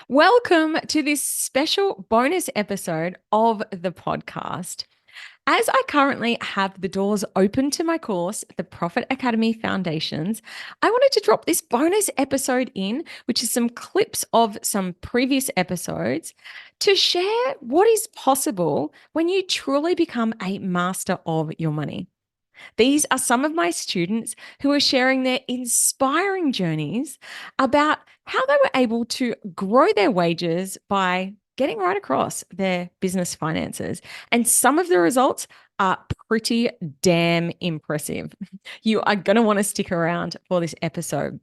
Welcome to this special bonus episode of the podcast. As I currently have the doors open to my course, the Profit Academy Foundations, I wanted to drop this bonus episode in, which is some clips of some previous episodes to share what is possible when you truly become a master of your money. These are some of my students who are sharing their inspiring journeys about how they were able to grow their wages by getting right across their business finances. And some of the results are pretty damn impressive. You are going to want to stick around for this episode.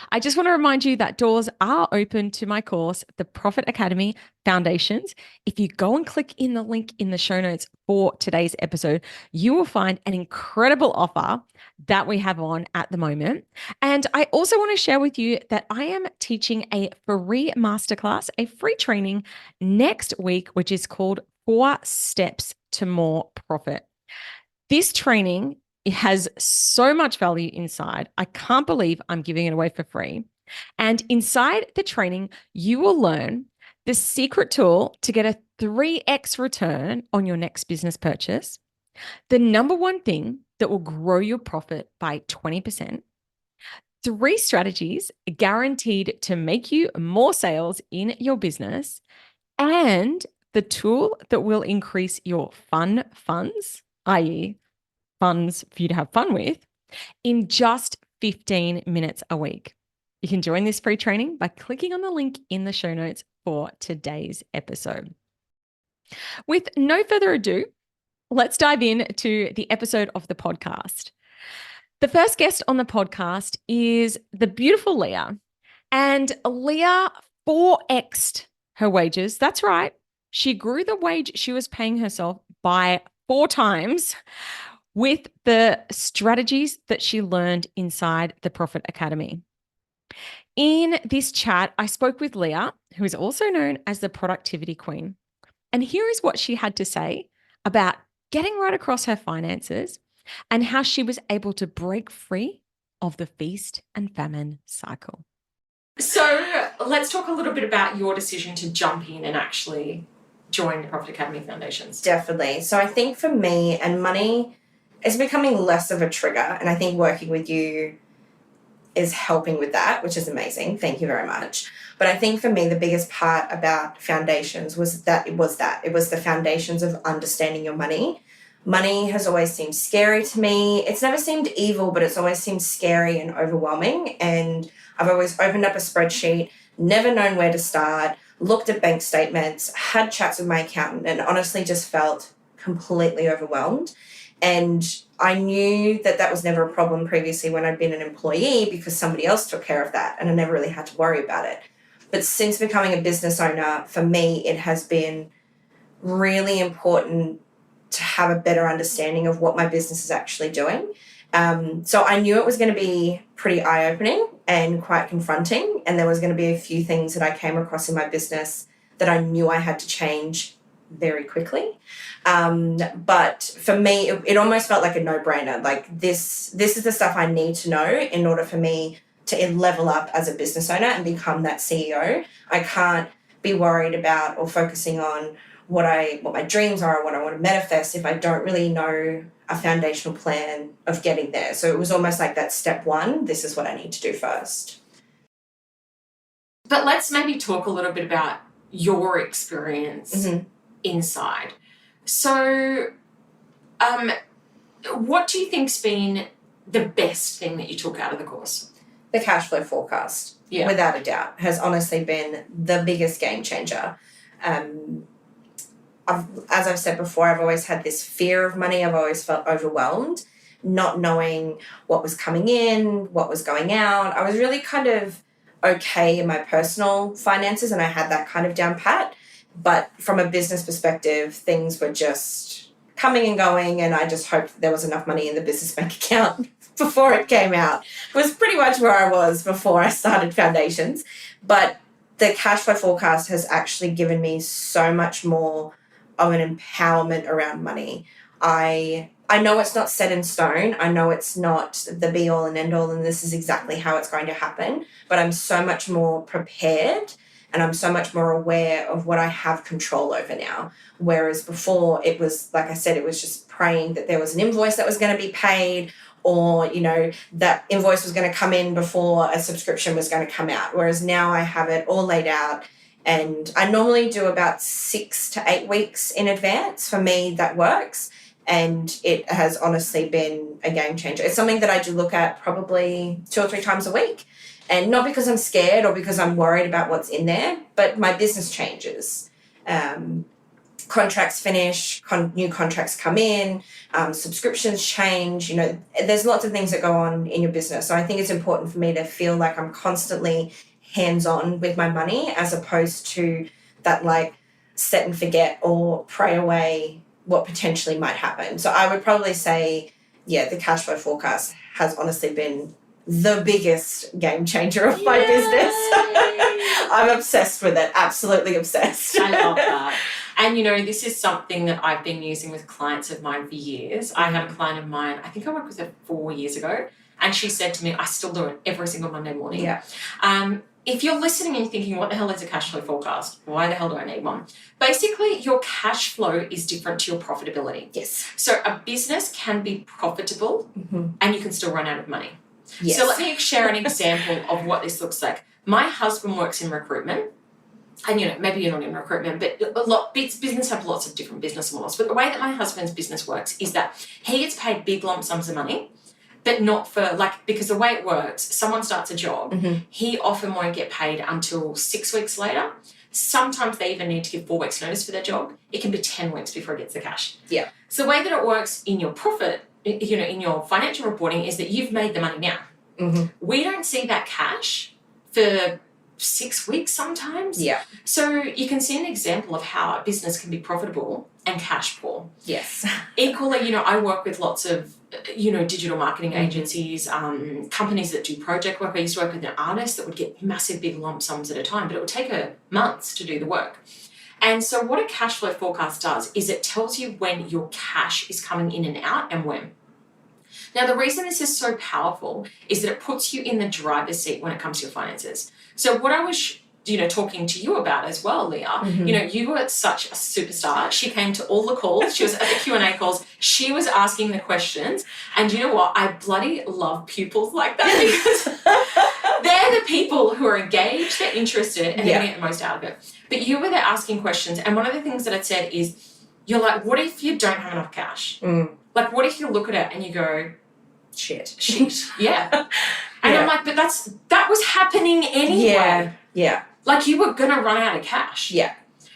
I just want to remind you that doors are open to my course, the Profit Academy Foundations. If you go and click in the link in the show notes for today's episode, you will find an incredible offer that we have on at the moment. And I also want to share with you that I am teaching a free masterclass, a free training next week, which is called 4 Steps to More Profit. This training, it has so much value inside. I can't believe I'm giving it away for free. And inside the training, you will learn the secret tool to get a 3x return on your next business purchase, the number one thing that will grow your profit by 20%, 3 strategies guaranteed to make you more sales in your business, and the tool that will increase your fun funds, i.e., funds for you to have fun with, in just 15 minutes a week. You can join this free training by clicking on the link in the show notes for today's episode. With no further ado, let's dive into the episode of the podcast. The first guest on the podcast is the beautiful Leah. And Leah 4x'd her wages. That's right. She grew the wage she was paying herself by 4 times with the strategies that she learned inside the Profit Academy. In this chat, I spoke with Leah, who is also known as the Productivity Queen. And here is what she had to say about getting right across her finances and how she was able to break free of the feast and famine cycle. So let's talk a little bit about your decision to jump in and actually join the Profit Academy Foundations. Definitely. So I think for me, and money is becoming less of a trigger, and I think working with you is helping with that, which is amazing. Thank you very much. But I think for me, the biggest part about foundations was it was the foundations of understanding your money. Money has always seemed scary to me. It's never seemed evil, but it's always seemed scary and overwhelming. And I've always opened up a spreadsheet, never known where to start, looked at bank statements, had chats with my accountant, and honestly just felt completely overwhelmed. And I knew that that was never a problem previously when I'd been an employee because somebody else took care of that and I never really had to worry about it. But since becoming a business owner, for me, it has been really important to have a better understanding of what my business is actually doing. So I knew it was going to be pretty eye-opening and quite confronting. And there was going to be a few things that I came across in my business that I knew I had to change very quickly. But for me, it almost felt like a no-brainer. Like this is the stuff I need to know in order for me to level up as a business owner and become that CEO. I can't be worried about or focusing on what my dreams are or what I want to manifest if I don't really know a foundational plan of getting there. So it was almost like that step 1, this is what I need to do first. But let's maybe talk a little bit about your experience inside. So what do you think's been the best thing that you took out of the course? The cash flow forecast, without a doubt, has honestly been the biggest game changer. As I've said before, I've always had this fear of money. I've always felt overwhelmed, not knowing what was coming in, what was going out. I was really kind of okay in my personal finances and I had that kind of down pat. But from a business perspective, things were just coming and going, and I just hoped there was enough money in the business bank account before it came out. It was pretty much where I was before I started Foundations. But the cash flow forecast has actually given me so much more of an empowerment around money. I I know it's not set in stone. I know it's not the be all and end all, and this is exactly how it's going to happen. But I'm so much more prepared and I'm so much more aware of what I have control over now. Whereas before, it was, like I said, it was just praying that there was an invoice that was going to be paid, or, that invoice was going to come in before a subscription was going to come out. Whereas now I have it all laid out. And I normally do about 6 to 8 weeks in advance. For me, that works. And it has honestly been a game changer. It's something that I do look at probably 2 or 3 times a week. And not because I'm scared or because I'm worried about what's in there, but my business changes. Contracts finish, new contracts come in, subscriptions change. There's lots of things that go on in your business. So I think it's important for me to feel like I'm constantly hands-on with my money, as opposed to that like set and forget or pray away what potentially might happen. So I would probably say, the cash flow forecast has honestly been the biggest game changer of my business. I'm obsessed with it, absolutely obsessed. I love that. And, this is something that I've been using with clients of mine for years. I had a client of mine, I think I worked with her 4 years ago, and she said to me, I still do it every single Monday morning. Yeah. If you're listening and you're thinking, what the hell is a cash flow forecast? Why the hell do I need one? Basically, your cash flow is different to your profitability. Yes. So a business can be profitable and you can still run out of money. Yes. So let me share an example of what this looks like. My husband works in recruitment. And, maybe you're not in recruitment, but business have lots of different business models. But the way that my husband's business works is that he gets paid big lump sums of money, but not for, because the way it works, someone starts a job, he often won't get paid until 6 weeks later. Sometimes they even need to give 4 weeks notice for their job. It can be 10 weeks before he gets the cash. Yeah. So the way that it works in your profit, in your financial reporting, is that you've made the money now. We don't see that cash for 6 weeks sometimes. Yeah. So you can see an example of how a business can be profitable and cash poor. Yes. Equally, I work with lots of, digital marketing agencies, companies that do project work. I used to work with an artist that would get massive big lump sums at a time, but it would take her months to do the work. And so what a cash flow forecast does is it tells you when your cash is coming in and out and when. Now, the reason this is so powerful is that it puts you in the driver's seat when it comes to your finances. So what I was, talking to you about as well, Leah, you were such a superstar. She came to all the calls. She was at the Q&A calls. She was asking the questions. And you know what? I bloody love pupils like that, because they're the people who are engaged, they're interested, and they're going to get the most out of it. But you were there asking questions. And one of the things that I said is, you're like, what if you don't have enough cash? Like, what if you look at it and you go, shit. Yeah. And I'm like, but that was happening anyway. Yeah. Like, you were going to run out of cash. Yeah.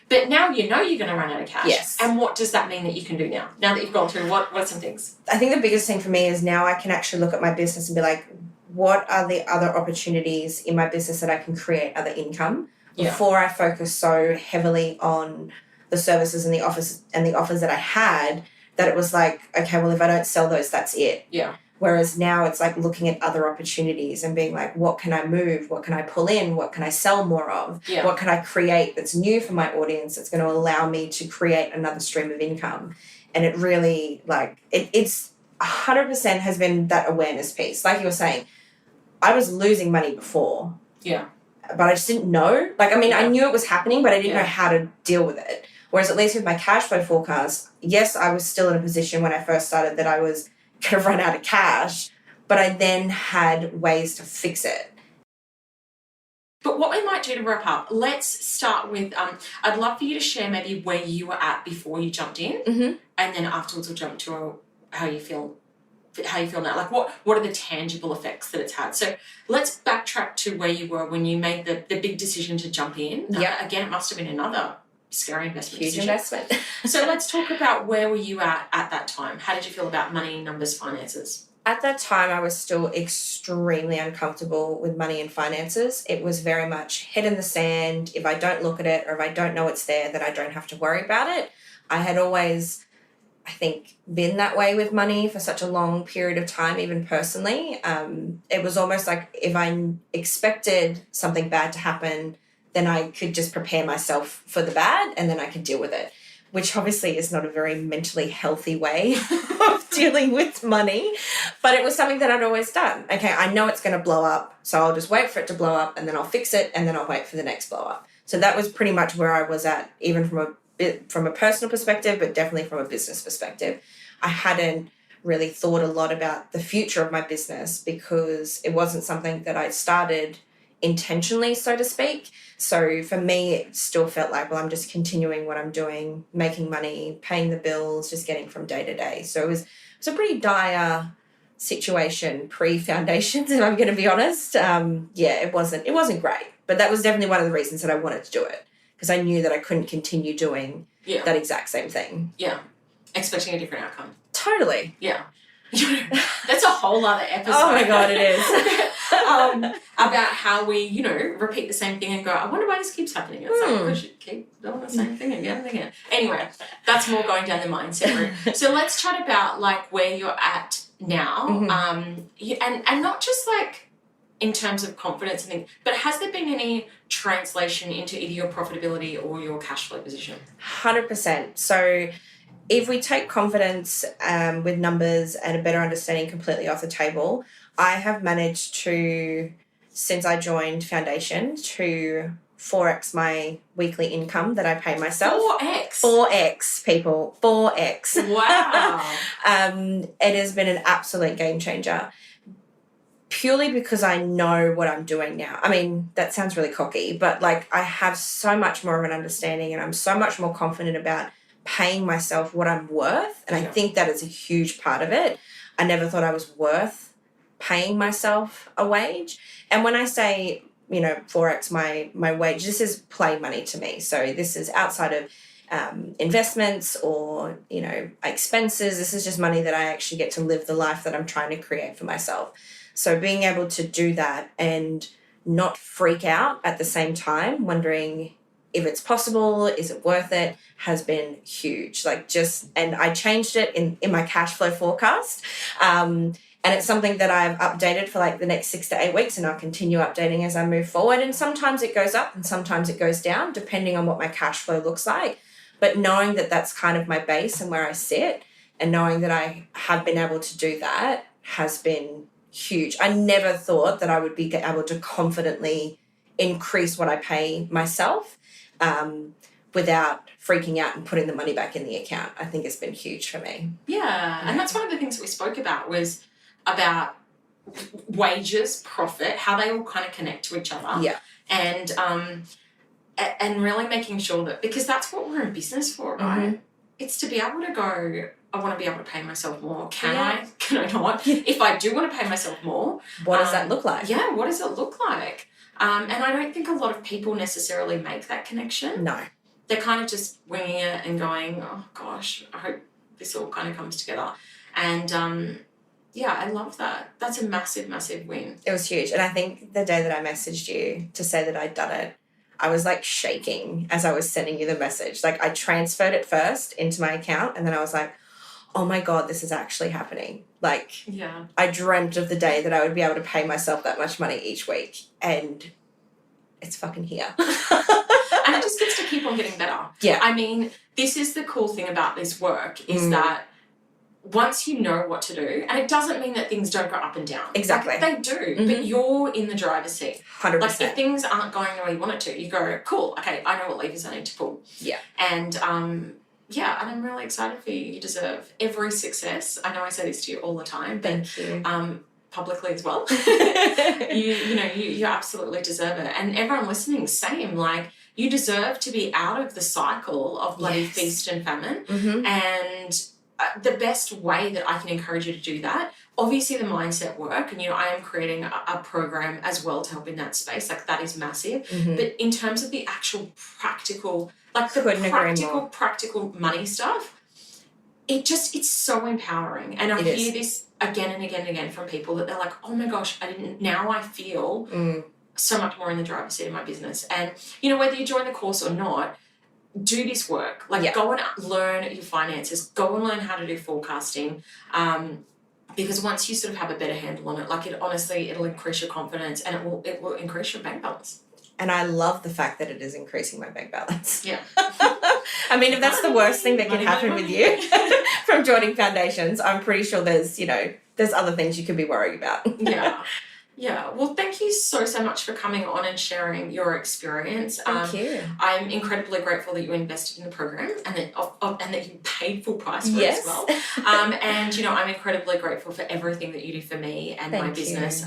But now you're going to run out of cash. Yes. And what does that mean that you can do now? Now that you've gone through, what are some things? I think the biggest thing for me is now I can actually look at my business and be like, what are the other opportunities in my business that I can create other income before I focus so heavily on the services and the offers that I had, that it was like, okay, well, if I don't sell those, that's it. Yeah. Whereas now it's like looking at other opportunities and being like, what can I move? What can I pull in? What can I sell more of? Yeah. What can I create that's new for my audience that's going to allow me to create another stream of income? And it really, it's 100% has been that awareness piece. Like you were saying, I was losing money before. Yeah. But I just didn't know. I knew it was happening, but I didn't know how to deal with it. Whereas at least with my cash flow forecast, yes, I was still in a position when I first started that I was going to run out of cash, but I then had ways to fix it. But what we might do to wrap up, let's start with, I'd love for you to share maybe where you were at before you jumped in, and then afterwards we'll jump to how you feel now. Like, what are the tangible effects that it's had? So let's backtrack to where you were when you made the big decision to jump in. Yeah. Again, it must have been another scary investment Huge decision. investment. So let's talk about where were you at that time? How did you feel about money, numbers, finances? At that time, I was still extremely uncomfortable with money and finances. It was very much head in the sand. If I don't look at it or if I don't know it's there, then I don't have to worry about it. I had always, I think, been that way with money for such a long period of time, even personally. It was almost like if I expected something bad to happen, then I could just prepare myself for the bad and then I could deal with it. which obviously is not a very mentally healthy way of dealing with money, but it was something that I'd always done. Okay, I know it's going to blow up, so I'll just wait for it to blow up and then I'll fix it and then I'll wait for the next blow up. So that was pretty much where I was at, even from a personal perspective, but definitely from a business perspective. I hadn't really thought a lot about the future of my business because it wasn't something that I started intentionally, so to speak. So for me, it still felt like, well, I'm just continuing what I'm doing, making money, paying the bills, just getting from day to day. So it was a pretty dire situation pre-foundations, if I'm going to be honest. It wasn't great, but that was definitely one of the reasons that I wanted to do it, because I knew that I couldn't continue doing that exact same thing. Yeah. Expecting a different outcome. Totally. Yeah. That's a whole other episode. Oh my God, it is. About how we, repeat the same thing and go, I wonder why this keeps happening. It's like, we should keep doing the same thing again and again. Anyway, that's more going down the mindset route. So let's chat about like where you're at now. And not just like in terms of confidence and things, but has there been any translation into either your profitability or your cash flow position? 100%. So if we take confidence with numbers and a better understanding completely off the table, I have managed to, since I joined Foundation, to 4x my weekly income that I pay myself. 4x, people. 4x. Wow. It has been an absolute game changer, purely because I know what I'm doing now. I mean, that sounds really cocky, but like I have so much more of an understanding and I'm so much more confident about paying myself what I'm worth. And I think that is a huge part of it. I never thought I was worth paying myself a wage. And when I say, 4x my wage, this is play money to me. So this is outside of investments or, expenses. This is just money that I actually get to live the life that I'm trying to create for myself. So being able to do that and not freak out at the same time, wondering if it's possible, is it worth it, has been huge. And I changed it in my cash flow forecast. And it's something that I've updated for like the next 6 to 8 weeks, and I'll continue updating as I move forward. And sometimes it goes up and sometimes it goes down, depending on what my cash flow looks like. But knowing that that's kind of my base and where I sit, and knowing that I have been able to do that has been huge. I never thought that I would be able to confidently increase what I pay myself without freaking out and putting the money back in the account. I think it's been huge for me. Yeah, and that's one of the things that we spoke about was about wages, profit, how they all kind of connect to each other. Yeah. And really making sure that, because that's what we're in business for, right? It's to be able to go, I want to be able to pay myself more. Can I not? If I do want to pay myself more. What does that look like? Yeah, what does it look like? And I don't think a lot of people necessarily make that connection. No. They're kind of just winging it and going, oh gosh, I hope this all kind of comes together. And I love that. That's a massive, massive win. It was huge. And I think the day that I messaged you to say that I'd done it, I was like shaking as I was sending you the message. Like I transferred it first into my account and then I was like, oh my God, this is actually happening. Like I dreamt of the day that I would be able to pay myself that much money each week, and it's fucking here. And it just gets to keep on getting better. Yeah. I mean, this is the cool thing about this work is that once you know what to do, and it doesn't mean that things don't go up and down. Exactly. Like, they do, but you're in the driver's seat. 100%. Like if things aren't going the way you want it to, you go, cool, okay, I know what levers I need to pull. Yeah. And and I'm really excited for you. You deserve every success. I know I say this to you all the time, but Thank you. Publicly as well. you absolutely deserve it. And everyone listening, same. Like you deserve to be out of the cycle of bloody feast and famine. And the best way that I can encourage you to do that, obviously the mindset work, and I am creating a program as well to help in that space. Like that is massive. But in terms of the actual practical, like the practical money stuff, it's so empowering. And I hear this again and again and again from people that they're like, oh my gosh, now I feel so much more in the driver's seat of my business. And, whether you join the course or not, do this work. Like go and learn your finances, go and learn how to do forecasting. Because once you sort of have a better handle on it, like it'll increase your confidence and it will increase your bank balance. And I love the fact that it is increasing my bank balance. Yeah. I mean, if that's the worst thing that can happen with you from joining foundations, I'm pretty sure there's other things you could be worried about. Yeah. Well, thank you so much for coming on and sharing your experience. Thank you. I'm incredibly grateful that you invested in the program and that you paid full price for it as well. And I'm incredibly grateful for everything that you do for me and my business.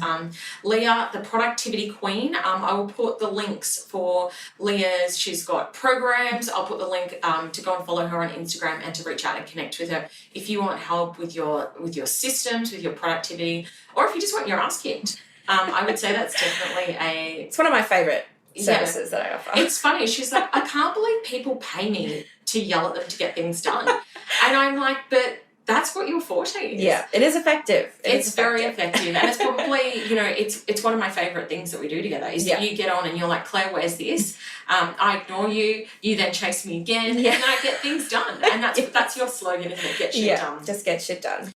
Leah, the productivity queen. I will put the links for Leah's. She's got programs. I'll put the link to go and follow her on Instagram and to reach out and connect with her if you want help with your systems, with your productivity, or if you just want your ass kicked. I would say that's definitely it's one of my favourite services that I offer. It's funny. She's like, I can't believe people pay me to yell at them to get things done. And I'm like, but that's what your forte is. Yeah, it is effective. It's very effective. And it's probably, it's one of my favourite things that we do together is that you get on and you're like, Claire, where's this? I ignore you. You then chase me again. And I get things done. And that's your slogan, isn't it? Get shit done. Just get shit done.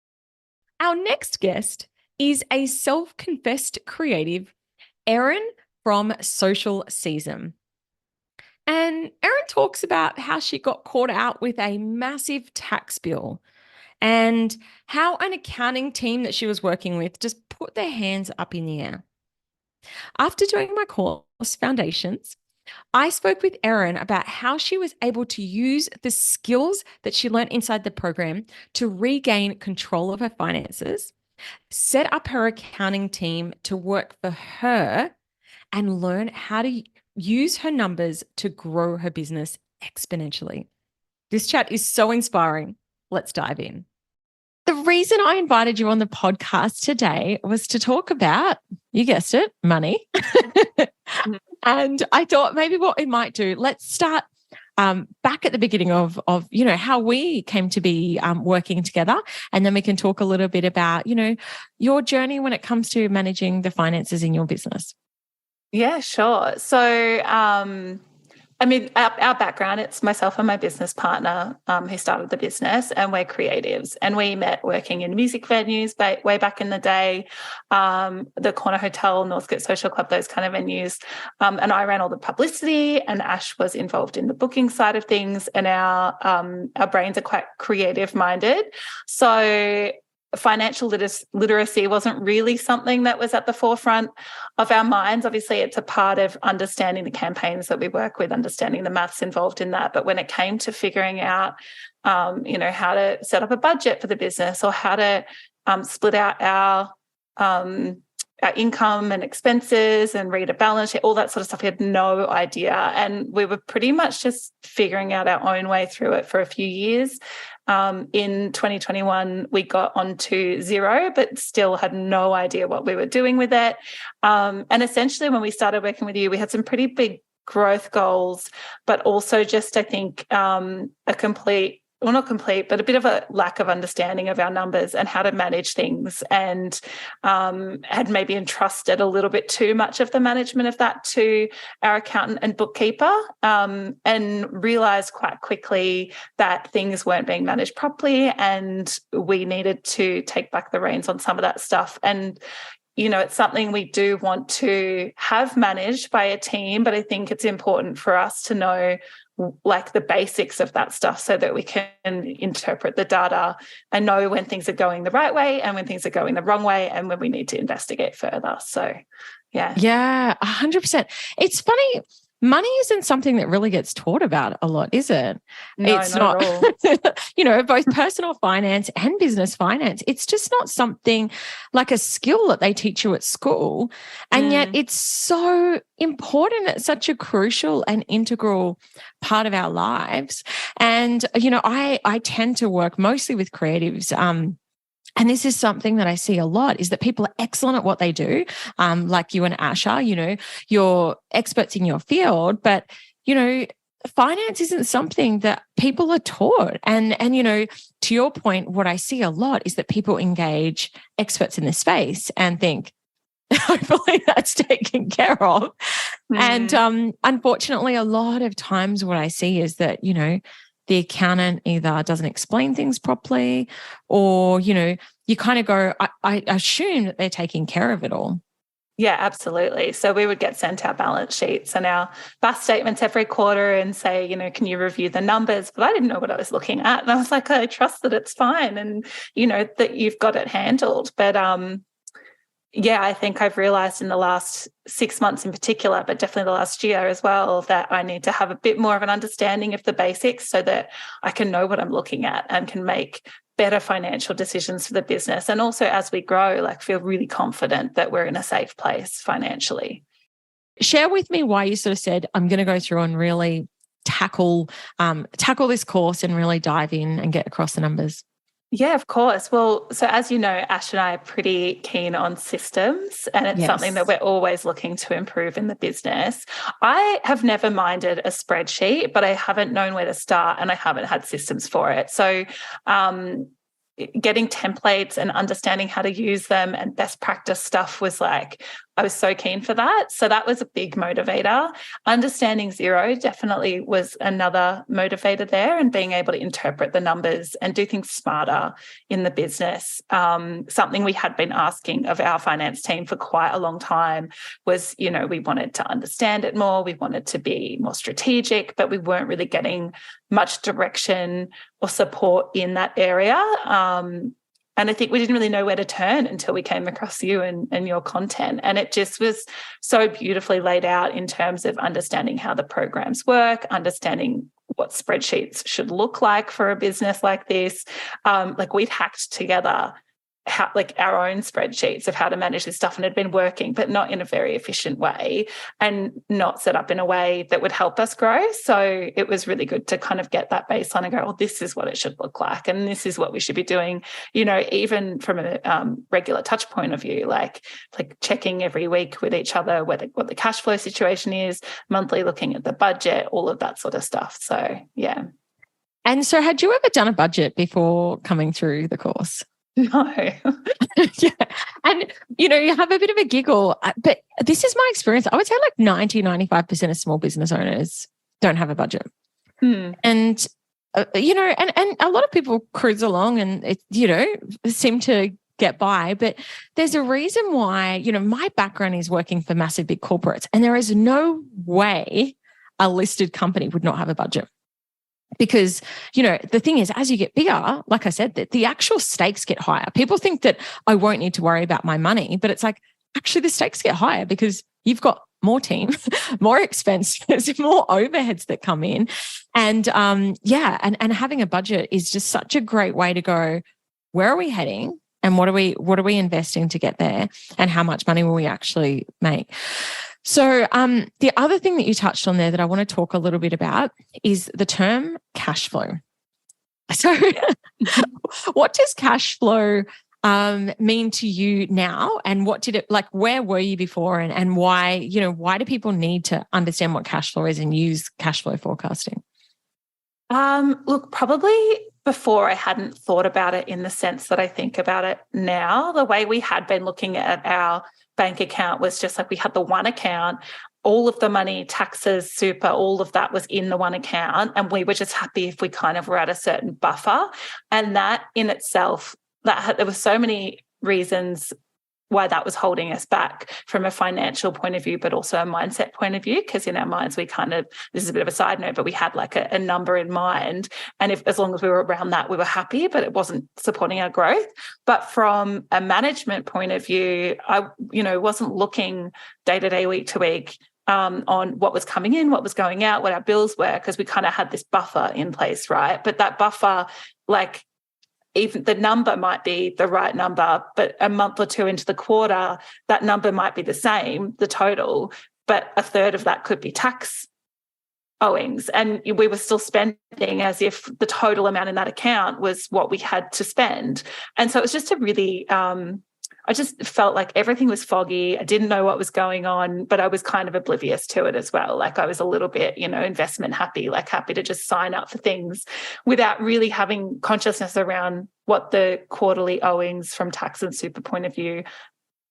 Our next guest is a self-confessed creative, Erin from Social Season. And Erin talks about how she got caught out with a massive tax bill and how an accounting team that she was working with just put their hands up in the air. After doing my course, Foundations, I spoke with Erin about how she was able to use the skills that she learned inside the program to regain control of her finances, set up her accounting team to work for her, and learn how to use her numbers to grow her business exponentially. This chat is so inspiring. Let's dive in. The reason I invited you on the podcast today was to talk about, you guessed it, money. And I thought maybe what we might do, let's start back at the beginning of how we came to be working together, and then we can talk a little bit about your journey when it comes to managing the finances in your business. Yeah, sure. So our background, it's myself and my business partner who started the business, and we're creatives. And we met working in music venues way back in the day, the Corner Hotel, Northcote Social Club, those kind of venues. And I ran all the publicity, and Ash was involved in the booking side of things. And our brains are quite creative-minded. So financial literacy wasn't really something that was at the forefront of our minds. Obviously, it's a part of understanding the campaigns that we work with, understanding the maths involved in that. But when it came to figuring out, how to set up a budget for the business, or how to split out our income and expenses and read a balance sheet, all that sort of stuff, we had no idea. And we were pretty much just figuring out our own way through it for a few years. In 2021, we got onto zero, but still had no idea what we were doing with it. And essentially, when we started working with you, we had some pretty big growth goals, but also just, I think, not complete, but a bit of a lack of understanding of our numbers and how to manage things, and had maybe entrusted a little bit too much of the management of that to our accountant and bookkeeper, and realised quite quickly that things weren't being managed properly, and we needed to take back the reins on some of that stuff. And it's something we do want to have managed by a team, but I think it's important for us to know like the basics of that stuff so that we can interpret the data and know when things are going the right way and when things are going the wrong way and when we need to investigate further. So, yeah. Yeah, 100%. It's funny. Money isn't something that really gets taught about a lot, is it? No, it's not at all. Both personal finance and business finance, it's just not something like a skill that they teach you at school. And yet it's so important. It's such a crucial and integral part of our lives. And, I tend to work mostly with creatives. And this is something that I see a lot, is that people are excellent at what they do, like you and Ash are, you're experts in your field, but, finance isn't something that people are taught. And to your point, what I see a lot is that people engage experts in this space and think, hopefully that's taken care of. And unfortunately, a lot of times what I see is that, the accountant either doesn't explain things properly, or, you kind of go, I assume that they're taking care of it all. Yeah, absolutely. So we would get sent our balance sheets and our BAS statements every quarter and say, can you review the numbers? But I didn't know what I was looking at. And I was like, I trust that it's fine and, that you've got it handled. But yeah, I think I've realized in the last 6 months in particular, but definitely the last year as well, that I need to have a bit more of an understanding of the basics so that I can know what I'm looking at and can make better financial decisions for the business. And also as we grow, feel really confident that we're in a safe place financially. Share with me why you sort of said, I'm going to go through and really tackle this course and really dive in and get across the numbers. Yeah, of course. Well, so as you know, Ash and I are pretty keen on systems, and it's something that we're always looking to improve in the business. I have never minded a spreadsheet, but I haven't known where to start and I haven't had systems for it. So getting templates and understanding how to use them and best practice stuff was I was so keen for that. So that was a big motivator. Understanding Xero definitely was another motivator there, and being able to interpret the numbers and do things smarter in the business. Something we had been asking of our finance team for quite a long time was, we wanted to understand it more. We wanted to be more strategic, but we weren't really getting much direction or support in that area. And I think we didn't really know where to turn until we came across you and your content. And it just was so beautifully laid out in terms of understanding how the programs work, understanding what spreadsheets should look like for a business like this. We'd hacked together our own spreadsheets of how to manage this stuff, and it had been working, but not in a very efficient way and not set up in a way that would help us grow. So it was really good to kind of get that baseline and go, oh, this is what it should look like. And this is what we should be doing, even from a regular touch point of view, like checking every week with each other what the cash flow situation is, monthly looking at the budget, all of that sort of stuff. So, yeah. And so had you ever done a budget before coming through the course? No. Yeah. And, you have a bit of a giggle, but this is my experience. I would say 95% of small business owners don't have a budget. And, and a lot of people cruise along and, seem to get by, but there's a reason why, my background is working for massive big corporates, and there is no way a listed company would not have a budget. Because, the thing is, as you get bigger, like I said, that the actual stakes get higher. People think that I won't need to worry about my money, but it's actually the stakes get higher because you've got more team, more expenses, more overheads that come in. And and having a budget is just such a great way to go, where are we heading? And what are we investing to get there? And how much money will we actually make? So the other thing that you touched on there that I want to talk a little bit about is the term cash flow. So what does cash flow mean to you now? And what did it where were you before, and why, why do people need to understand what cash flow is and use cash flow forecasting? Look, probably before I hadn't thought about it in the sense that I think about it now. The way we had been looking at our bank account was just we had the one account, all of the money, taxes, super, all of that was in the one account. And we were just happy if we kind of were at a certain buffer. And that in itself, there were so many reasons why that was holding us back from a financial point of view, but also a mindset point of view. Because in our minds, we this is a bit of a side note, but we had a number in mind. And as long as we were around that, we were happy, but it wasn't supporting our growth. But from a management point of view, I, wasn't looking day to day, week to week on what was coming in, what was going out, what our bills were, because we kind of had this buffer in place, right? But that buffer, even the number might be the right number, but a month or two into the quarter, that number might be the same, the total, but a third of that could be tax owings. And we were still spending as if the total amount in that account was what we had to spend. And so it was just a really, I just felt like everything was foggy. I didn't know what was going on, but I was kind of oblivious to it as well. I was a little bit, investment happy, happy to just sign up for things without really having consciousness around what the quarterly owings from tax and super point of view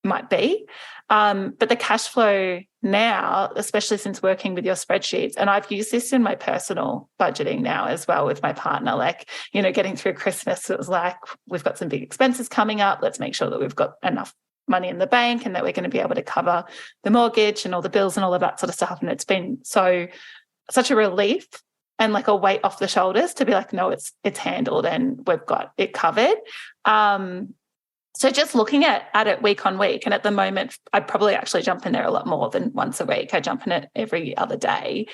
might be. But the cash flow now, especially since working with your spreadsheets, and I've used this in my personal budgeting now as well with my partner, getting through Christmas, it was we've got some big expenses coming up. Let's make sure that we've got enough money in the bank and that we're going to be able to cover the mortgage and all the bills and all of that sort of stuff. And it's been such a relief and like a weight off the shoulders to be like, no, it's handled and we've got it covered. So just looking at it week on week, and at the moment, I probably actually jump in there a lot more than once a week. I jump in it every other day,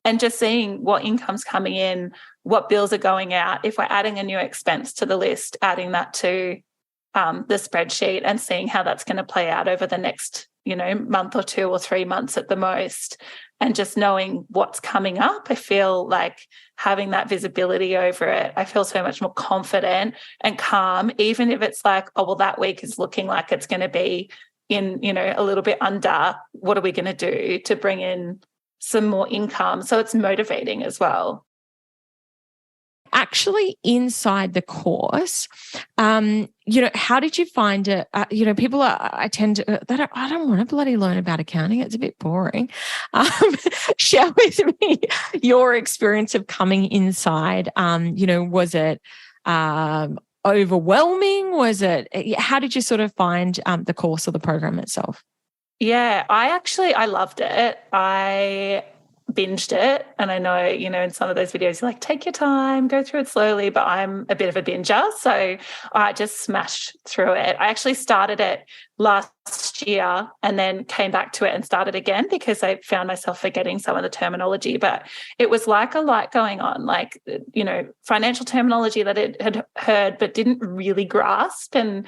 and just seeing what income's coming in, what bills are going out. If we're adding a new expense to the list, adding that to the spreadsheet and seeing how that's going to play out over the next, month or 2 or 3 months at the most, and just knowing what's coming up. I feel like having that visibility over it, I feel so much more confident and calm, even if it's like, oh, well, that week is looking like it's going to be in, a little bit under. What are we going to do to bring in some more income? So it's motivating as well. Actually, inside the course, how did you find it? People I don't want to bloody learn about accounting. It's a bit boring. Share with me your experience of coming inside. Was it overwhelming? How did you sort of find the course or the program itself? Yeah, I loved it. I binged it. And I know, in some of those videos, you're like, take your time, go through it slowly, but I'm a bit of a binger. So I just smashed through it. I actually started it last year and then came back to it and started again because I found myself forgetting some of the terminology. But it was like a light going on, like, financial terminology that it had heard but didn't really grasp. And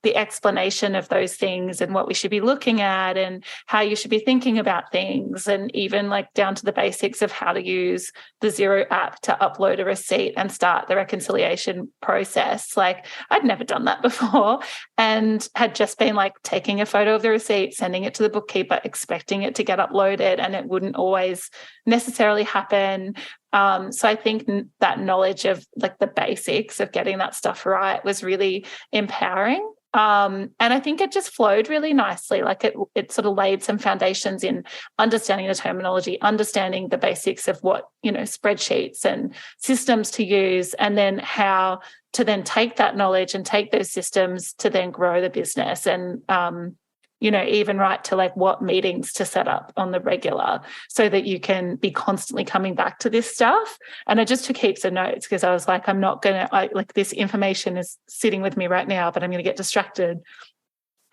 the explanation of those things and what we should be looking at and how you should be thinking about things, and even like down to the basics of how to use the Xero app to upload a receipt and start the reconciliation process. Like, I'd never done that before and had just been like taking a photo of the receipt, sending it to the bookkeeper, expecting it to get uploaded, and it wouldn't always necessarily happen. So I think that knowledge of like the basics of getting that stuff right was really empowering. And I think it just flowed really nicely. Like it sort of laid some foundations in understanding the terminology, understanding the basics of what, spreadsheets and systems to use, and then how to then take that knowledge and take those systems to then grow the business. And, even right to like what meetings to set up on the regular so that you can be constantly coming back to this stuff. And I just took heaps of notes because I was like, I'm not going to, like, this information is sitting with me right now, but I'm going to get distracted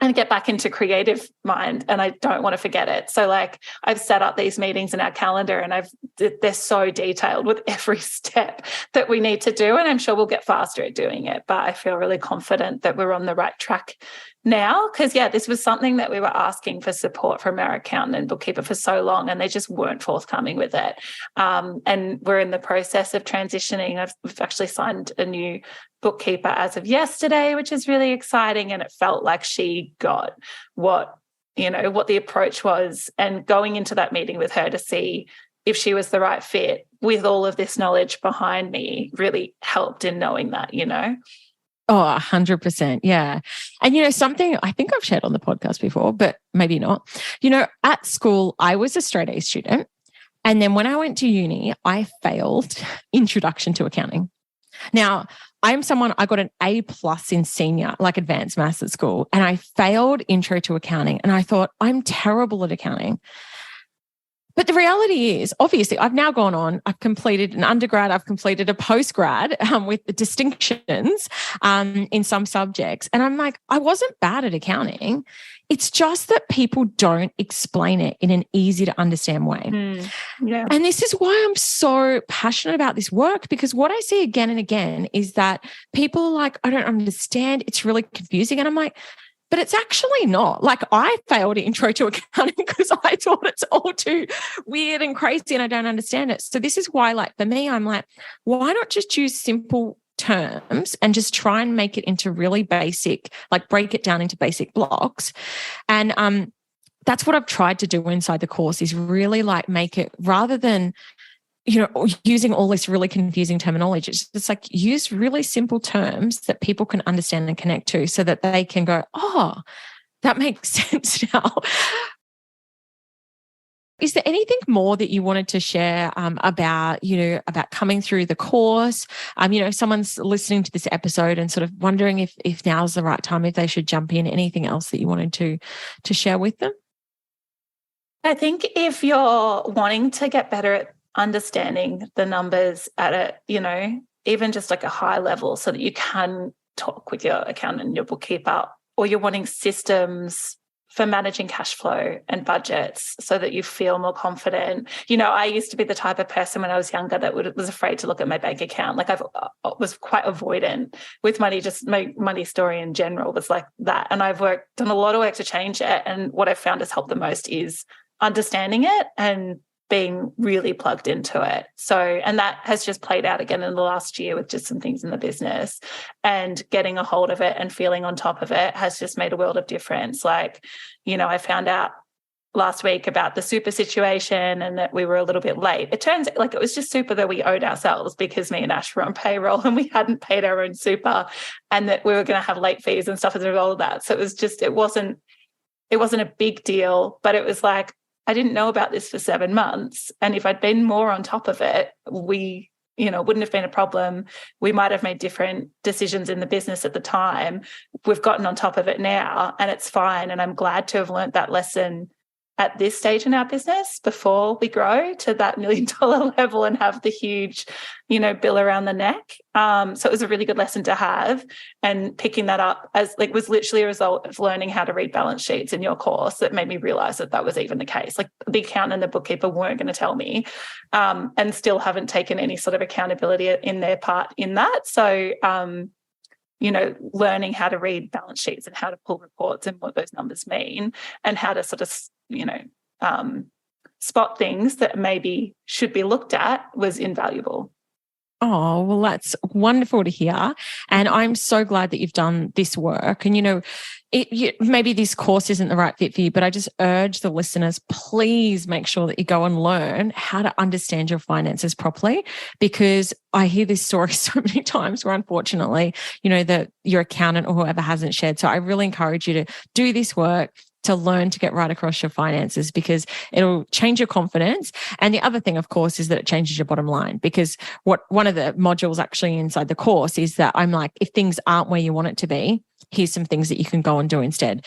and get back into creative mind, and I don't want to forget it. So like I've set up these meetings in our calendar, and they're so detailed with every step that we need to do, and I'm sure we'll get faster at doing it, but I feel really confident that we're on the right track now, because this was something that we were asking for support from our accountant and bookkeeper for so long, and they just weren't forthcoming with it. And we're in the process of transitioning. We've actually signed a new bookkeeper as of yesterday, which is really exciting, and it felt like she got what the approach was, and going into that meeting with her to see if she was the right fit with all of this knowledge behind me really helped in knowing that. Oh, 100%. Yeah. And, something I think I've shared on the podcast before, but maybe not. At school, I was a straight A student. And then when I went to uni, I failed introduction to accounting. Now, I got an A+ in senior, like advanced maths at school, and I failed intro to accounting. And I thought, I'm terrible at accounting. But the reality is, obviously, I've now gone on, I've completed an undergrad, I've completed a postgrad with the distinctions in some subjects. And I'm like, I wasn't bad at accounting. It's just that people don't explain it in an easy to understand way. Yeah. And this is why I'm so passionate about this work, because what I see again and again is that people are like, I don't understand. It's really confusing. And I'm like, but it's actually not. Like, I failed intro to accounting because I thought it's all too weird and crazy and I don't understand it. So this is why, like, for me, I'm like, why not just use simple terms and just try and make it into really basic, like break it down into basic blocks. And that's what I've tried to do inside the course, is really like make it, rather than using all this really confusing terminology, it's like use really simple terms that people can understand and connect to, so that they can go, oh, that makes sense now. Is there anything more that you wanted to share about, about coming through the course? If someone's listening to this episode and sort of wondering if now's the right time, if they should jump in, anything else that you wanted to share with them? I think if you're wanting to get better at understanding the numbers at a, even just like a high level so that you can talk with your accountant and your bookkeeper, or you're wanting systems for managing cash flow and budgets so that you feel more confident. I used to be the type of person when I was younger that was afraid to look at my bank account. Like I was quite avoidant with money, just my money story in general was like that. And I've done a lot of work to change it. And what I've found has helped the most is understanding it and being really plugged into it. So, and that has just played out again in the last year with just some things in the business, and getting a hold of it and feeling on top of it has just made a world of difference. Like, I found out last week about the super situation and that we were a little bit late. It turns out like it was just super that we owed ourselves because me and Ash were on payroll and we hadn't paid our own super, and that we were going to have late fees and stuff as a result of that. So it wasn't a big deal, but it was like, I didn't know about this for 7 months. And if I'd been more on top of it, we, wouldn't have been a problem. We might have made different decisions in the business at the time. We've gotten on top of it now and it's fine. And I'm glad to have learned that lesson at this stage in our business before we grow to that $1 million level and have the huge, bill around the neck. So it was a really good lesson to have, and picking that up was literally a result of learning how to read balance sheets in your course that made me realize that was even the case. Like the accountant and the bookkeeper weren't going to tell me, and still haven't taken any sort of accountability in their part in that. So, learning how to read balance sheets and how to pull reports and what those numbers mean, and how to sort of, spot things that maybe should be looked at was invaluable. Oh, well, that's wonderful to hear. And I'm so glad that you've done this work. And, maybe this course isn't the right fit for you, but I just urge the listeners, please make sure that you go and learn how to understand your finances properly, because I hear this story so many times where unfortunately, that your accountant or whoever hasn't shared. So I really encourage you to do this work, to learn to get right across your finances, because it'll change your confidence. And the other thing, of course, is that it changes your bottom line, because one of the modules actually inside the course is that I'm like, if things aren't where you want it to be, here's some things that you can go and do instead.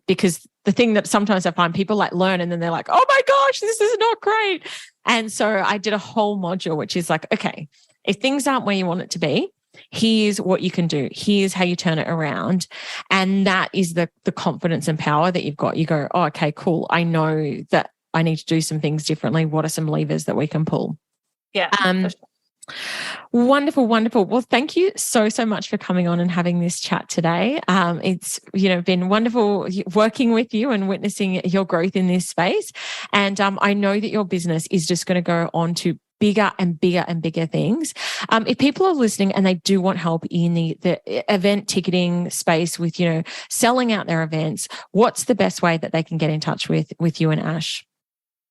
Because the thing that sometimes I find people learn and then they're like, oh my gosh, this is not great. And so I did a whole module, which is like, okay, if things aren't where you want it to be, here's what you can do. Here's how you turn it around. And that is the confidence and power that you've got. You go, oh, okay, cool. I know that I need to do some things differently. What are some levers that we can pull? Yeah. For sure. Wonderful, wonderful. Well, thank you so much for coming on and having this chat today. It's, been wonderful working with you and witnessing your growth in this space. And I know that your business is just going to go on to bigger and bigger and bigger things. If people are listening and they do want help in the event ticketing space with, selling out their events, what's the best way that they can get in touch with you and Ash?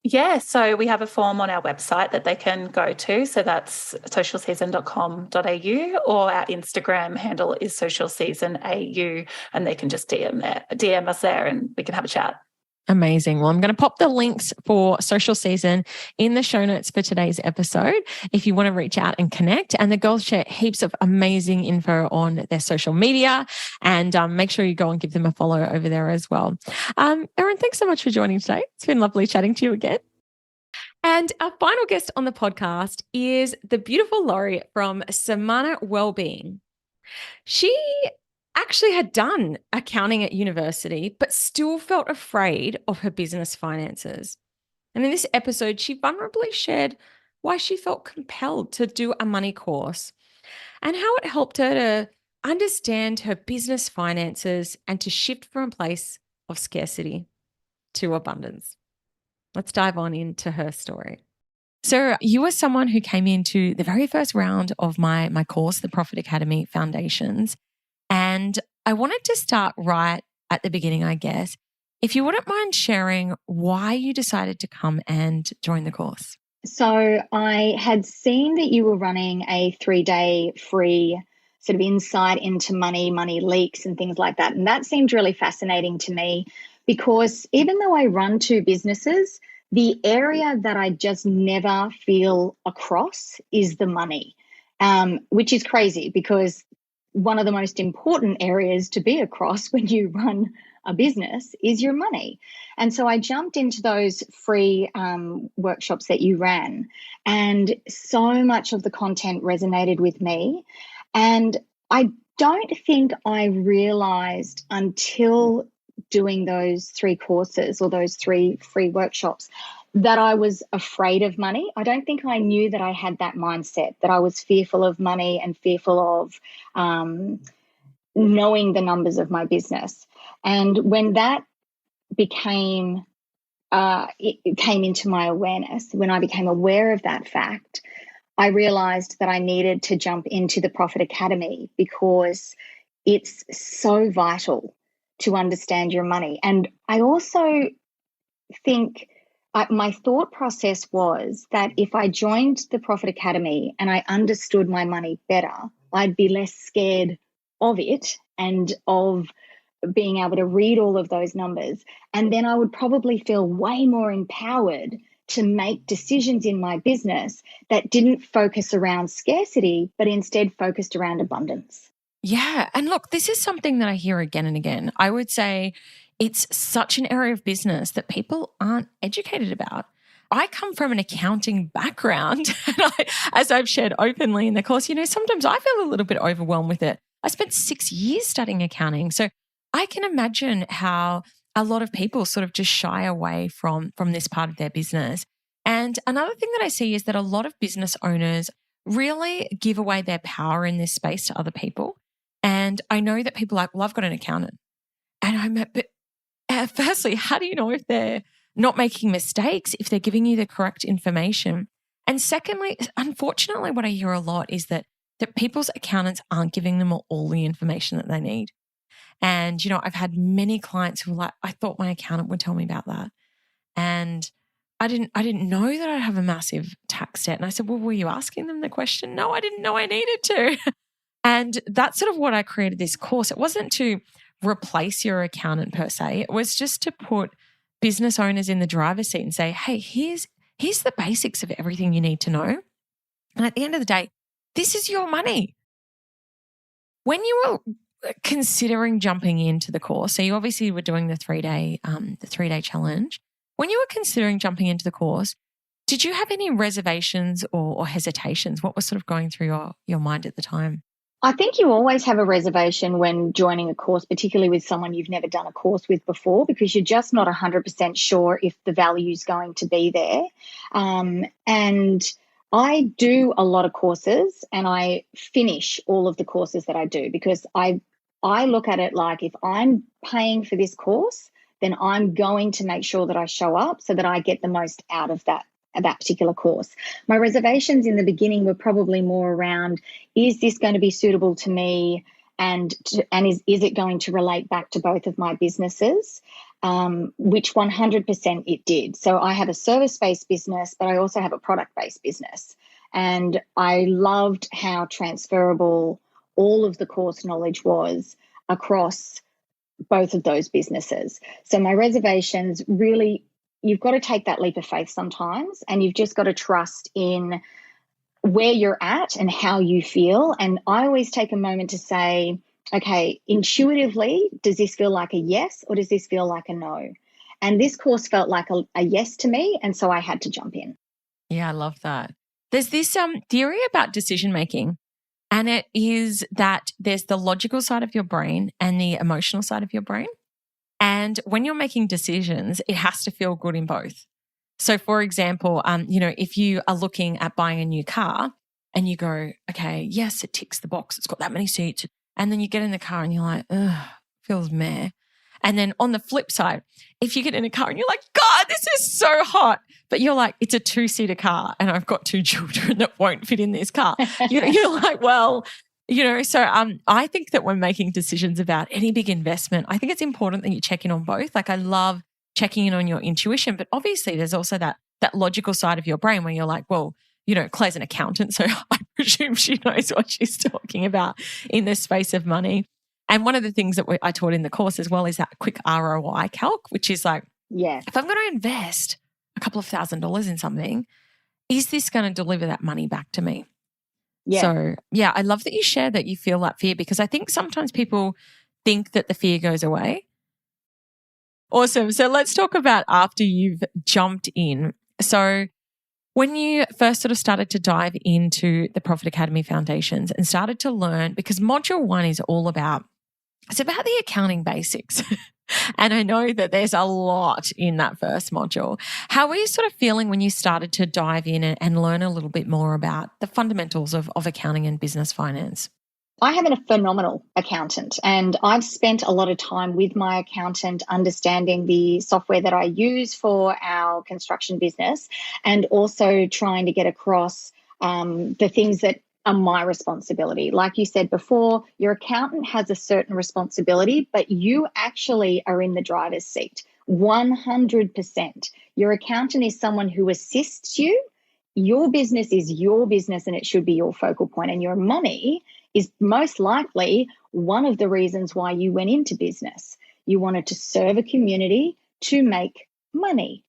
Yeah, so we have a form on our website that they can go to. So that's socialseason.com.au, or our Instagram handle is socialseasonau, and they can just DM us there and we can have a chat. Amazing. Well, I'm going to pop the links for Social Season in the show notes for today's episode if you want to reach out and connect. And the girls share heaps of amazing info on their social media, and make sure you go and give them a follow over there as well. Erin, thanks so much for joining today. It's been lovely chatting to you again. And our final guest on the podcast is the beautiful Laurie from Samana Wellbeing. She actually had done accounting at university, but still felt afraid of her business finances. And in this episode, she vulnerably shared why she felt compelled to do a money course and how it helped her to understand her business finances and to shift from a place of scarcity to abundance. Let's dive on into her story. So you were someone who came into the very first round of my course, the Profit Academy Foundations. And I wanted to start right at the beginning, I guess. If you wouldn't mind sharing why you decided to come and join the course. So I had seen that you were running a 3-day free sort of insight into money leaks and things like that. And that seemed really fascinating to me, because even though I run 2 businesses, The area that I just never feel across is the money, which is crazy because one of the most important areas to be across when you run a business is your money. And so I jumped into those free workshops that you ran, and so much of the content resonated with me. And I don't think I realized until doing those 3 courses or those 3 free workshops that I was afraid of money. I don't think I knew that I had that mindset, that I was fearful of money and fearful of knowing the numbers of my business. And when that became, it came into my awareness, when I became aware of that fact, I realized that I needed to jump into the Profit Academy because it's so vital to understand your money. And I also think my thought process was that if I joined the Profit Academy and I understood my money better, I'd be less scared of it and of being able to read all of those numbers. And then I would probably feel way more empowered to make decisions in my business that didn't focus around scarcity, but instead focused around abundance. Yeah. And look, this is something that I hear again and again. I would say it's such an area of business that people aren't educated about. I come from an accounting background, and as I've shared openly in the course, sometimes I feel a little bit overwhelmed with it. I spent 6 years studying accounting. So I can imagine how a lot of people sort of just shy away from this part of their business. And another thing that I see is that a lot of business owners really give away their power in this space to other people. And I know that people are like, well, I've got an accountant. And but firstly, how do you know if they're not making mistakes, if they're giving you the correct information? And secondly, unfortunately, what I hear a lot is that people's accountants aren't giving them all the information that they need. And, I've had many clients who are like, I thought my accountant would tell me about that. And I didn't know that I'd have a massive tax debt. And I said, well, were you asking them the question? No, I didn't know I needed to. And that's sort of what I created this course. It wasn't to replace your accountant per se. It was just to put business owners in the driver's seat and say, hey, here's the basics of everything you need to know. And at the end of the day, this is your money. When you were considering jumping into the course, so you obviously were doing the 3-day challenge. When you were considering jumping into the course, did you have any reservations or hesitations? What was sort of going through your mind at the time? I think you always have a reservation when joining a course, particularly with someone you've never done a course with before, because you're just not 100% sure if the value is going to be there. And I do a lot of courses, and I finish all of the courses that I do, because I look at it like, if I'm paying for this course, then I'm going to make sure that I show up so that I get the most out of that particular course. My reservations in the beginning were probably more around, is this going to be suitable to me, and is it going to relate back to both of my businesses, which 100% it did. So I have a service-based business, but I also have a product-based business. And I loved how transferable all of the course knowledge was across both of those businesses. So my reservations really, you've got to take that leap of faith sometimes, and you've just got to trust in where you're at and how you feel. And I always take a moment to say, okay, intuitively, does this feel like a yes, or does this feel like a no? And this course felt like a yes to me, and so I had to jump in. Yeah, I love that. There's this theory about decision making, and it is that there's the logical side of your brain and the emotional side of your brain. And when you're making decisions, it has to feel good in both. So for example, if you are looking at buying a new car and you go, okay, yes, it ticks the box. It's got that many seats. And then you get in the car and you're like, ugh, feels meh. And then on the flip side, if you get in a car and you're like, God, this is so hot, but you're like, it's a 2-seater car and I've got 2 children that won't fit in this car. You're like, well, so I think that when making decisions about any big investment, I think it's important that you check in on both. Like, I love checking in on your intuition, but obviously there's also that logical side of your brain where you're like, well, Claire's an accountant, so I presume she knows what she's talking about in the space of money. And one of the things that I taught in the course as well is that quick ROI calc, which is like, yeah, if I'm going to invest a couple of $1,000s in something, is this going to deliver that money back to me? Yeah. So, yeah, I love that you share that you feel that fear, because I think sometimes people think that the fear goes away. Awesome. So let's talk about after you've jumped in. So when you first sort of started to dive into the Profit Academy foundations and started to learn, because module 1 is all about, it's about the accounting basics. And I know that there's a lot in that first module. How were you sort of feeling when you started to dive in and learn a little bit more about the fundamentals of accounting and business finance? I have a phenomenal accountant, and I've spent a lot of time with my accountant understanding the software that I use for our construction business, and also trying to get across the things that are my responsibility. Like you said before, your accountant has a certain responsibility, but you actually are in the driver's seat 100%. Your accountant is someone who assists you. Your business is your business, and it should be your focal point, and your money is most likely one of the reasons why you went into business. You wanted to serve a community to make money.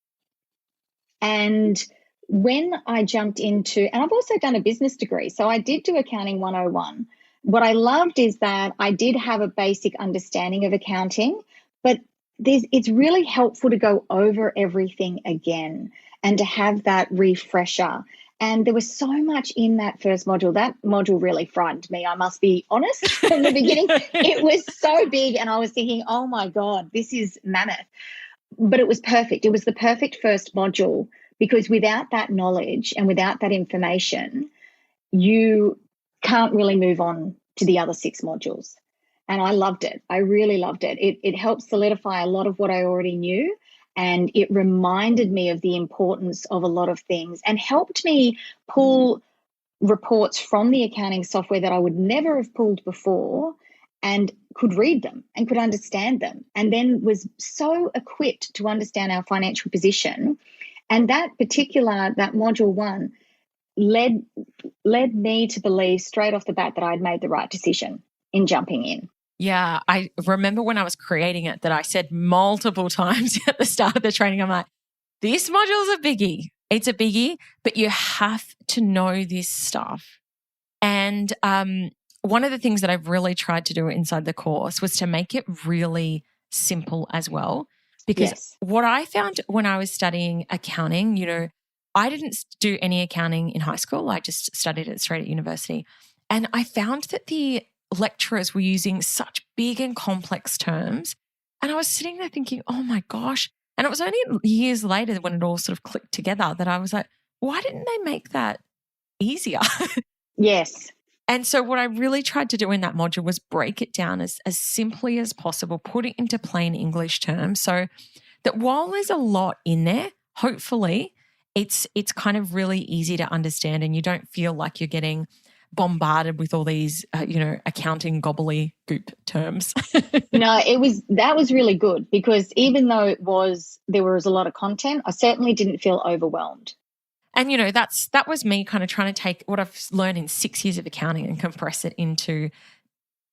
And when I jumped into, and I've also done a business degree, so I did do Accounting 101. What I loved is that I did have a basic understanding of accounting, but it's really helpful to go over everything again and to have that refresher. And there was so much in that first module. That module really frightened me, I must be honest, from the beginning. It was so big, and I was thinking, oh my God, this is mammoth. But it was perfect. It was the perfect first module, because without that knowledge and without that information, you can't really move on to the other 6 modules. And I loved it. I really loved it. It helped solidify a lot of what I already knew. And it reminded me of the importance of a lot of things, and helped me pull reports from the accounting software that I would never have pulled before, and could read them and could understand them, and then was so equipped to understand our financial position. And that module 1 led me to believe straight off the bat that I'd made the right decision in jumping in. Yeah, I remember when I was creating it that I said multiple times at the start of the training, I'm like, this module's a biggie. It's a biggie, but you have to know this stuff. And one of the things that I've really tried to do inside the course was to make it really simple as well. Because what I found when I was studying accounting, I didn't do any accounting in high school. I just studied it straight at university. And I found that the lecturers were using such big and complex terms. And I was sitting there thinking, oh my gosh. And it was only years later when it all sort of clicked together that I was like, why didn't they make that easier? Yes. And so what I really tried to do in that module was break it down as simply as possible, put it into plain English terms, so that while there's a lot in there, hopefully it's kind of really easy to understand, and you don't feel like you're getting bombarded with all these, accounting gobbledygook terms. No, that was really good, because even though there was a lot of content, I certainly didn't feel overwhelmed. And, that was me kind of trying to take what I've learned in 6 years of accounting and compress it into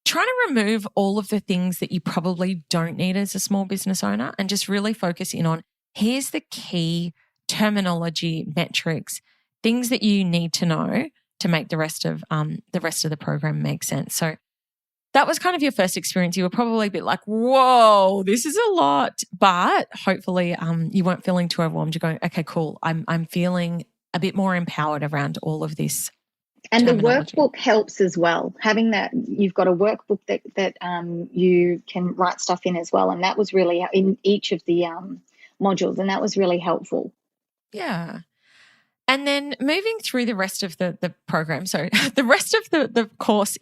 trying to remove all of the things that you probably don't need as a small business owner, and just really focus in on, here's the key terminology, metrics, things that you need to know to make the rest of the program make sense. So that was kind of your first experience. You were probably a bit like, whoa, this is a lot. But hopefully you weren't feeling too overwhelmed. You're going, okay, cool. I'm feeling a bit more empowered around all of this. And the workbook helps as well. Having that, you've got a workbook that you can write stuff in as well. And that was really in each of the modules, and that was really helpful. Yeah. And then moving through the rest of the program, so the rest of the course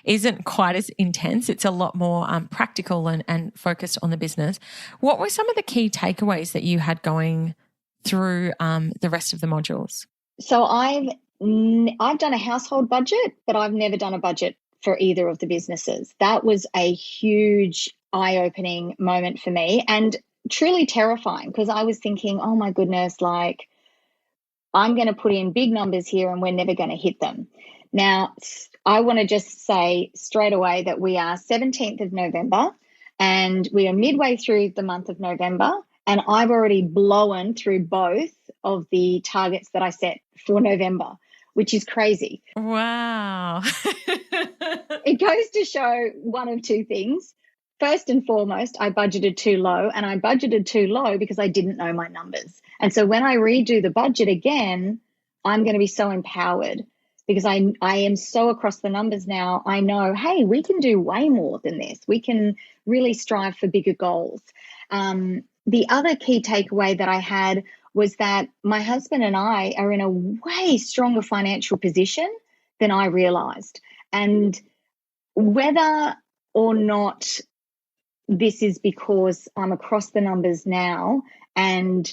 isn't quite as intense. It's a lot more practical and focused on the business. What were some of the key takeaways that you had going through the rest of the modules? So I've done a household budget, but I've never done a budget for either of the businesses. That was a huge eye-opening moment for me, and truly terrifying, because I was thinking, oh my goodness, like, I'm going to put in big numbers here and we're never going to hit them. Now, I want to just say straight away that we are 17th of November and we are midway through the month of November, and I've already blown through both of the targets that I set for November, which is crazy. Wow. It goes to show one of two things. First and foremost, I budgeted too low, and I budgeted too low because I didn't know my numbers. And so when I redo the budget again, I'm going to be so empowered because I am so across the numbers now. I know, hey, we can do way more than this. We can really strive for bigger goals. The other key takeaway that I had was that my husband and I are in a way stronger financial position than I realized. And whether or not this is because I'm across the numbers now and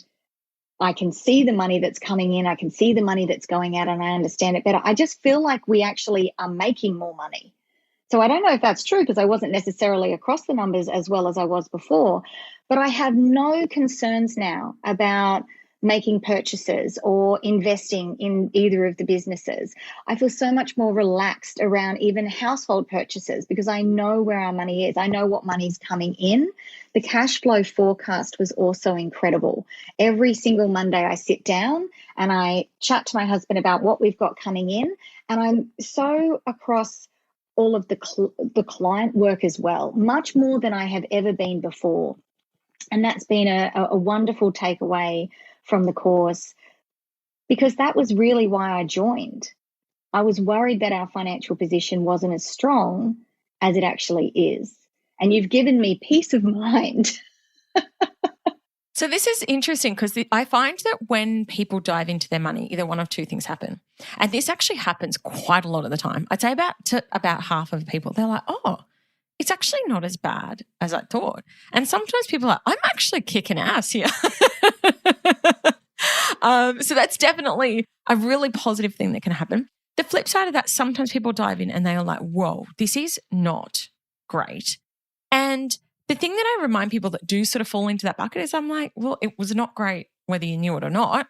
I can see the money that's coming in, I can see the money that's going out, and I understand it better, I just feel like we actually are making more money. So I don't know if that's true because I wasn't necessarily across the numbers as well as I was before, but I have no concerns now about making purchases or investing in either of the businesses. I feel so much more relaxed around even household purchases because I know where our money is. I know what money's coming in. The cash flow forecast was also incredible. Every single Monday I sit down and I chat to my husband about what we've got coming in, and I'm so across all of the client work as well, much more than I have ever been before. And that's been a wonderful takeaway from the course, because that was really why I joined. I was worried that our financial position wasn't as strong as it actually is. And you've given me peace of mind. So this is interesting because I find that when people dive into their money, either one of two things happen. And this actually happens quite a lot of the time. I'd say about half of people, they're like, oh, it's actually not as bad as I thought. And sometimes people are like, I'm actually kicking ass here. So that's definitely a really positive thing that can happen. The flip side of that, sometimes people dive in and they are like, whoa, this is not great. And the thing that I remind people that do sort of fall into that bucket is I'm like, well, it was not great whether you knew it or not.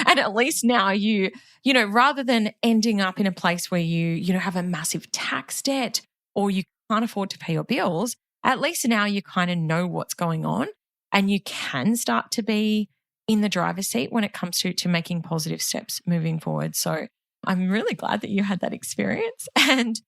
And at least now you know, rather than ending up in a place where you have a massive tax debt or you can't afford to pay your bills, at least now you kind of know what's going on and you can start to be in the driver's seat when it comes to making positive steps moving forward. So I'm really glad that you had that experience. And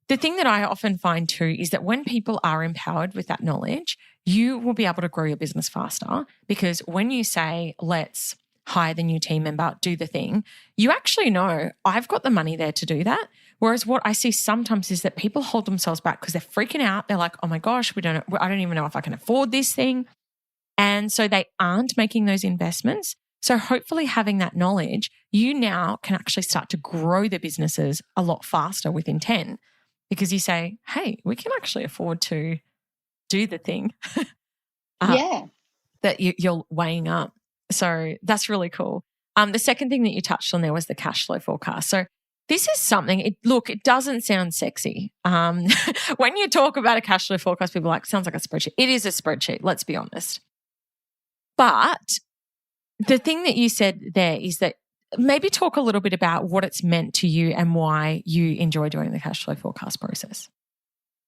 the thing that I often find too is that when people are empowered with that knowledge, you will be able to grow your business faster, because when you say, let's hire the new team member, do the thing, you actually know I've got the money there to do that. Whereas what I see sometimes is that people hold themselves back because they're freaking out. They're like, oh my gosh, I don't even know if I can afford this thing. And so they aren't making those investments. So hopefully having that knowledge, you now can actually start to grow the businesses a lot faster within 10. Because you say, hey, we can actually afford to do the thing that you're weighing up. So that's really cool. The second thing that you touched on there was the cash flow forecast. So this is something, it doesn't sound sexy. When you talk about a cash flow forecast, people are like, sounds like a spreadsheet. It is a spreadsheet, let's be honest. But the thing that you said there is that maybe talk a little bit about what it's meant to you and why you enjoy doing the cash flow forecast process.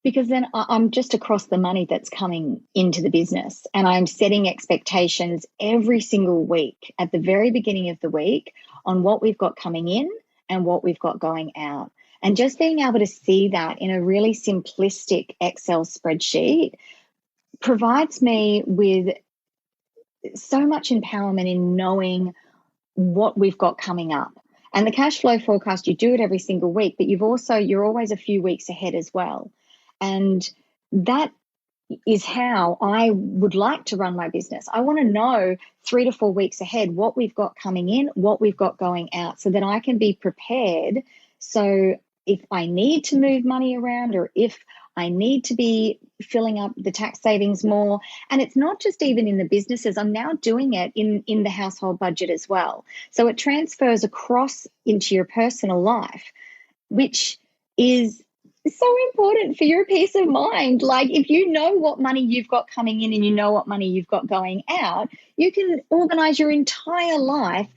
Because then I'm just across the money that's coming into the business, and I'm setting expectations every single week at the very beginning of the week on what we've got coming in and what we've got going out. And just being able to see that in a really simplistic Excel spreadsheet provides me with so much empowerment in knowing what we've got coming up. And the cash flow forecast, you do it every single week, but you're always a few weeks ahead as well. And that is how I would like to run my business. I want to know 3 to 4 weeks ahead what we've got coming in, what we've got going out, so that I can be prepared. So if I need to move money around, or if I need to be filling up the tax savings more. And it's not just even in the businesses. I'm now doing it in the household budget as well. So it transfers across into your personal life, which is so important for your peace of mind. Like, if you know what money you've got coming in and you know what money you've got going out, you can organize your entire life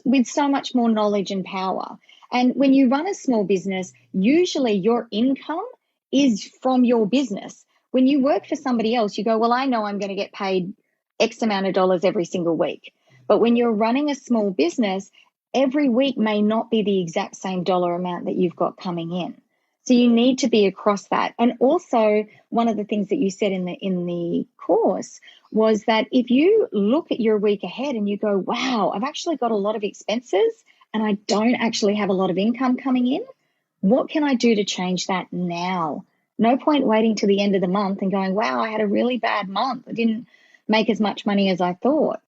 with so much more knowledge and power. And when you run a small business, usually your income is from your business. When you work for somebody else, you go, well, I know I'm going to get paid X amount of dollars every single week. But when you're running a small business, every week may not be the exact same dollar amount that you've got coming in. So you need to be across that. And also, one of the things that you said in the course was that if you look at your week ahead and you go, wow, I've actually got a lot of expenses and I don't actually have a lot of income coming in, what can I do to change that now? No point waiting till the end of the month and going, wow, I had a really bad month. I didn't make as much money as I thought.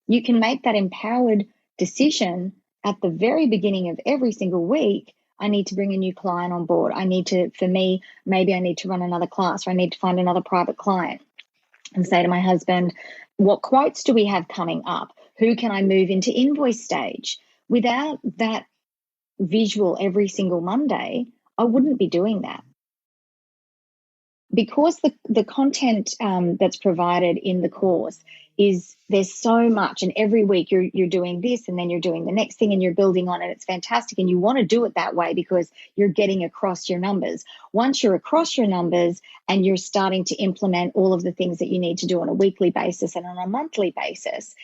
You can make that empowered decision at the very beginning of every single week. I need to bring a new client on board. Maybe I need to run another class, or I need to find another private client, and say to my husband, what quotes do we have coming up? Who can I move into invoice stage? Without that visual every single Monday, I wouldn't be doing that. Because the content that's provided in the course there's so much, and every week you're doing this, and then you're doing the next thing, and you're building on it. It's fantastic, and you want to do it that way because you're getting across your numbers. Once you're across your numbers and you're starting to implement all of the things that you need to do on a weekly basis and on a monthly basis,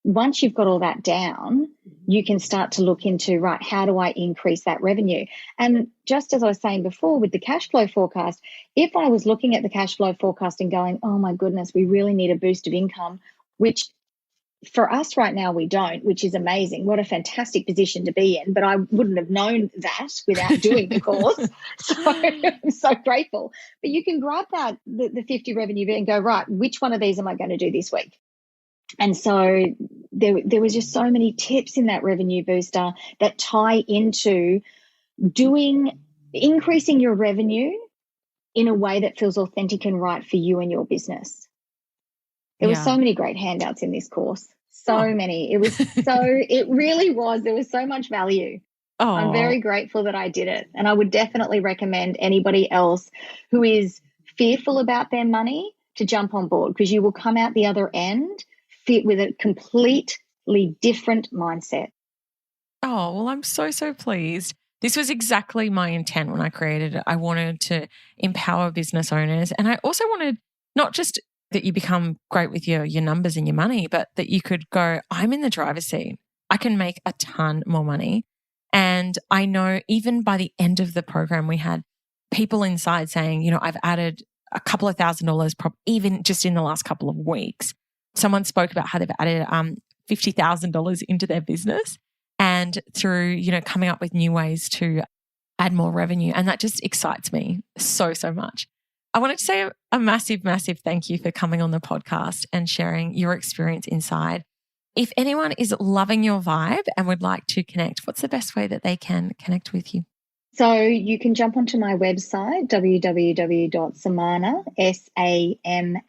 once you've got all that down, you can start to look into, right, how do I increase that revenue? And just as I was saying before with the cash flow forecast, if I was looking at the cash flow forecast and going, oh my goodness, we really need a boost of income, which for us right now we don't, which is amazing. What a fantastic position to be in. But I wouldn't have known that without doing the course. So I'm so grateful. But you can grab the 50 revenue and go, right, which one of these am I going to do this week? And so there was just so many tips in that revenue booster that tie into increasing your revenue in a way that feels authentic and right for you and your business. There were so many great handouts in this course. So many. It really was. There was so much value. Oh. I'm very grateful that I did it. And I would definitely recommend anybody else who is fearful about their money to jump on board, because you will come out the other end fit with a completely different mindset. Oh, well, I'm so, so pleased. This was exactly my intent when I created it. I wanted to empower business owners. And I also wanted not just that you become great with your numbers and your money, but that you could go, I'm in the driver's seat. I can make a ton more money. And I know even by the end of the program, we had people inside saying, I've added a couple of $1,000, even just in the last couple of weeks. Someone spoke about how they've added $50,000 into their business, and through, coming up with new ways to add more revenue. And that just excites me so, so much. I wanted to say a massive, massive thank you for coming on the podcast and sharing your experience inside. If anyone is loving your vibe and would like to connect, what's the best way that they can connect with you? So you can jump onto my website, www.samana, SAMANA,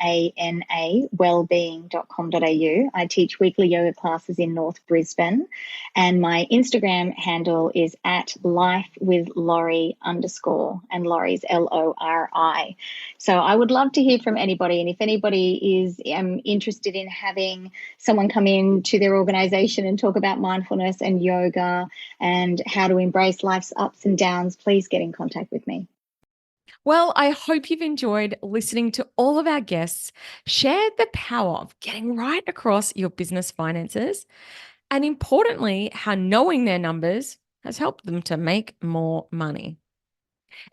wellbeing.com.au. I teach weekly yoga classes in North Brisbane, and my Instagram handle is @lifewithlori_, and Lori's LORI. So I would love to hear from anybody, and if anybody is interested in having someone come in to their organization and talk about mindfulness and yoga and how to embrace life's ups and downs, please get in contact with me. Well, I hope you've enjoyed listening to all of our guests share the power of getting right across your business finances, and importantly, how knowing their numbers has helped them to make more money.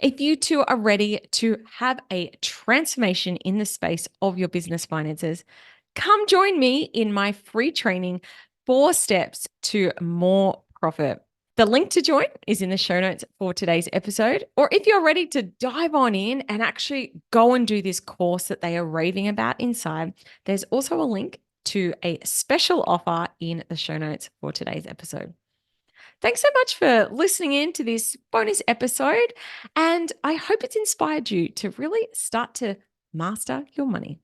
If you too are ready to have a transformation in the space of your business finances, come join me in my free training, 4 Steps to More Profit. The link to join is in the show notes for today's episode. Or if you're ready to dive on in and actually go and do this course that they are raving about inside, there's also a link to a special offer in the show notes for today's episode. Thanks so much for listening in to this bonus episode, and I hope it's inspired you to really start to master your money.